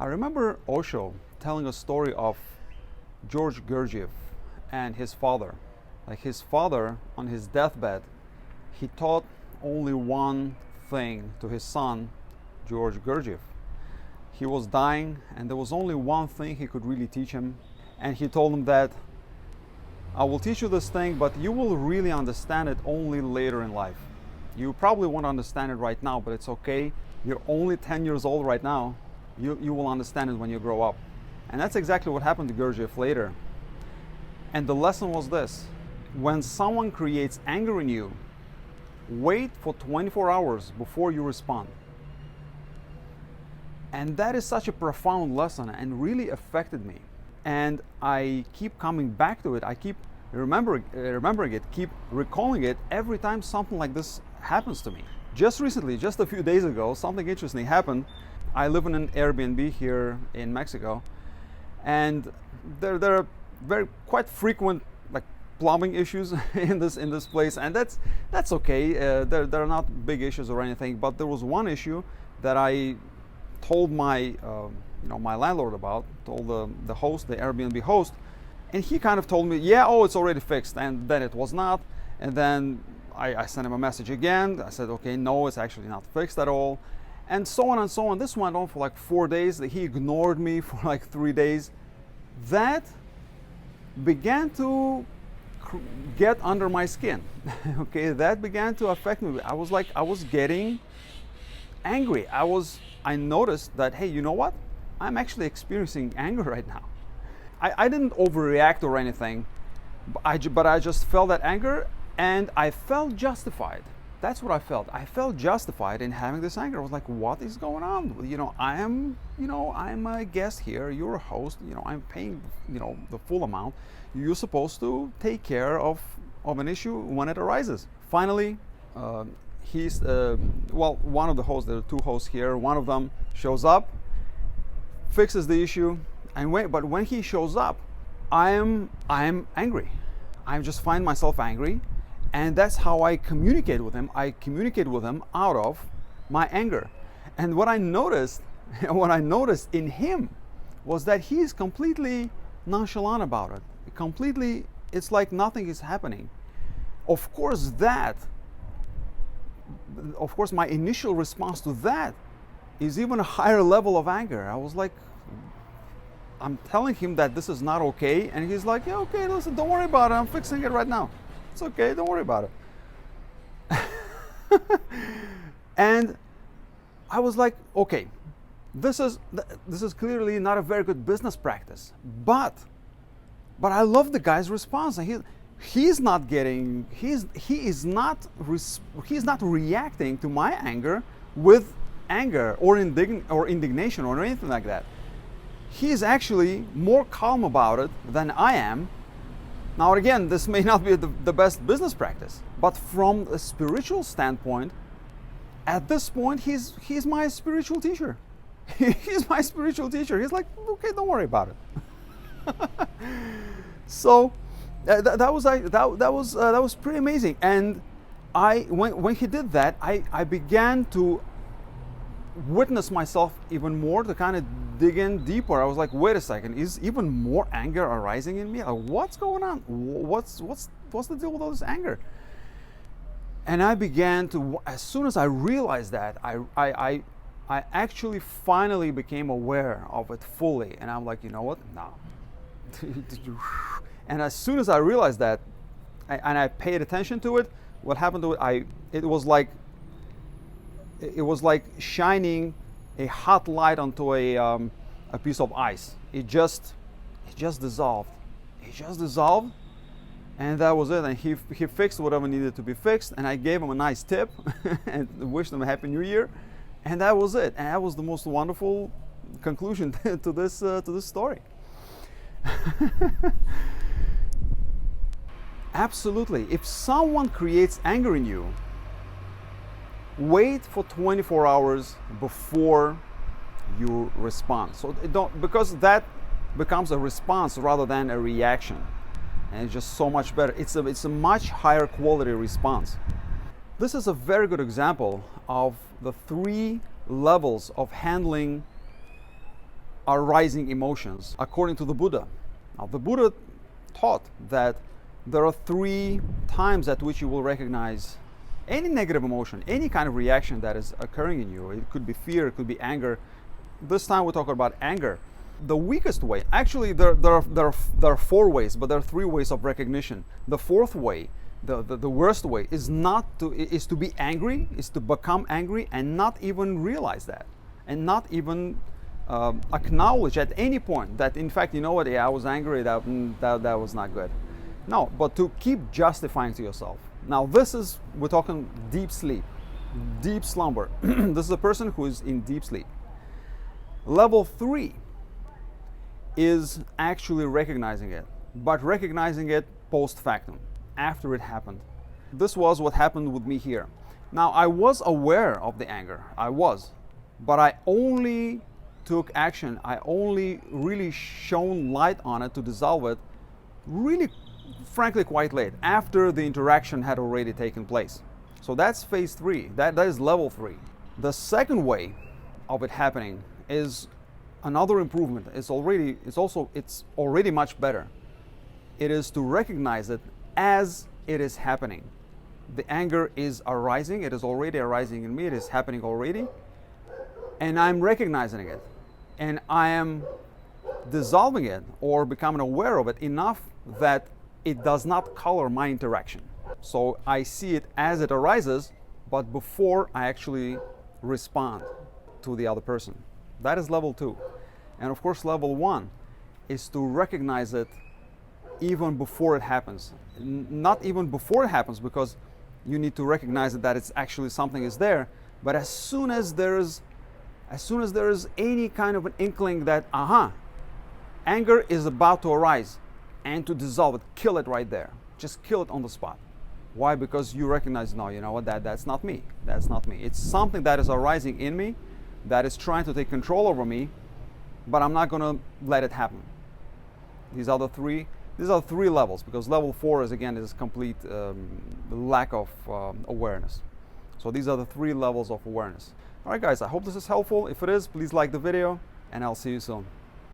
I remember Osho telling a story of George Gurjieff and his father. Like his father, on his deathbed, he taught only one thing to his son, George Gurjieff. He was dying, and there was only one thing he could really teach him. And he told him that, I will teach you this thing, but you will really understand it only later in life. You probably won't understand it right now, but it's okay. You're only 10 years old right now. You will understand it when you grow up. And that's exactly what happened to Gurdjieff later. And the lesson was this: when someone creates anger in you, wait for 24 hours before you respond. And that is such a profound lesson and really affected me. And I keep coming back to it. I keep remembering it, keep recalling it every time something like this happens to me. Just recently, just a few days ago, something interesting happened. I live in an Airbnb here in Mexico, and there are quite frequent like plumbing issues in this place, and that's okay. There are not big issues or anything, but there was one issue that I told my my landlord about, told the host, the Airbnb host, and he kind of told me, yeah, oh, it's already fixed, and then it was not, and then I sent him a message again. I said, okay, no, it's actually not fixed at all, and so on and so on. This went on for like 4 days. He ignored me for like 3 days. That began to get under my skin. Okay, that began to affect me. I was getting angry. I noticed that, hey, you know what? I'm actually experiencing anger right now. I didn't overreact or anything, but I just felt that anger, and I felt justified. That's what I felt. I felt justified in having this anger. I was like, what is going on? I'm a guest here. You're a host. I'm paying, the full amount. You're supposed to take care of an issue when it arises. Finally, one of the hosts, there are two hosts here, one of them shows up, fixes the issue, but when he shows up, I am angry. I just find myself angry, and that's how I communicate with him. I communicate with him out of my anger. And what I noticed in him was that he's completely nonchalant about it. It's like nothing is happening. Of course, my initial response to that is even a higher level of anger. I was like, I'm telling him that this is not okay, and he's like, yeah, okay, listen, don't worry about it. I'm fixing it right now. It's okay, don't worry about it. And I was like, okay, this is clearly not a very good business practice. But I love the guy's response. And he is not reacting to my anger with anger or indignation or anything like that. He is actually more calm about it than I am. Now again, this may not be the best business practice, but from a spiritual standpoint, at this point, he's my spiritual teacher. He's my spiritual teacher. He's like, okay, don't worry about it. So that was pretty amazing. And when he did that, I began to witness myself even more, to kind of dig in deeper. I was like, wait a second, is even more anger arising in me? Like, what's going on? What's the deal with all this anger? And I began to, as soon as I realized that, I actually finally became aware of it fully. And I'm like, you know what? No. And as soon as I realized that, and I paid attention to it, what happened to it? It was like shining a hot light onto a piece of ice. It just dissolved. It just dissolved, and that was it. And he fixed whatever needed to be fixed, and I gave him a nice tip and wished him a Happy New Year, and that was it. And that was the most wonderful conclusion to this story. Absolutely. If someone creates anger in you, wait for 24 hours before you respond. So because that becomes a response rather than a reaction, and it's just so much better. It's a much higher quality response. This is a very good example of the 3 levels of handling arising emotions according to the Buddha. Now, the Buddha taught that there are 3 times at which you will recognize any negative emotion, any kind of reaction that is occurring in you. It could be fear, it could be anger. This time we're talking about anger. The weakest way, actually there are 4 ways, but there are 3 ways of recognition. The 4th way, the worst way, is to be angry, is to become angry and not even realize that, and not even acknowledge at any point that, in fact, you know what, yeah, I was angry, that was not good. No, but to keep justifying to yourself. Now we're talking deep sleep, deep slumber. This is a person who is in deep sleep. Level 3 is actually recognizing it, but recognizing it post factum, after it happened. This was what happened with me here. Now, I was aware of the anger, but I only took action, I only really shone light on it to dissolve it, really, frankly, quite late, after the interaction had already taken place. So that's phase 3, that is level 3. The second way of it happening is another improvement. It's already much better. It is to recognize it as it is happening. The anger is arising, it is already arising in me, it is happening already, and I'm recognizing it, and I am dissolving it or becoming aware of it enough that it does not color my interaction. So I see it as it arises, but before I actually respond to the other person. That is level 2. And of course, level 1 is to recognize it even before it happens. Not even before it happens, because you need to recognize that it's actually something is there, but as soon as there is any kind of an inkling that anger is about to arise, and to dissolve it, kill it right there. Just kill it on the spot. Why? Because you recognize, no, you know what, that's not me. That's not me. It's something that is arising in me, that is trying to take control over me, but I'm not going to let it happen. These are 3 levels, because level 4 is complete lack of awareness. So these are the 3 levels of awareness. All right, guys, I hope this is helpful. If it is, please like the video, and I'll see you soon.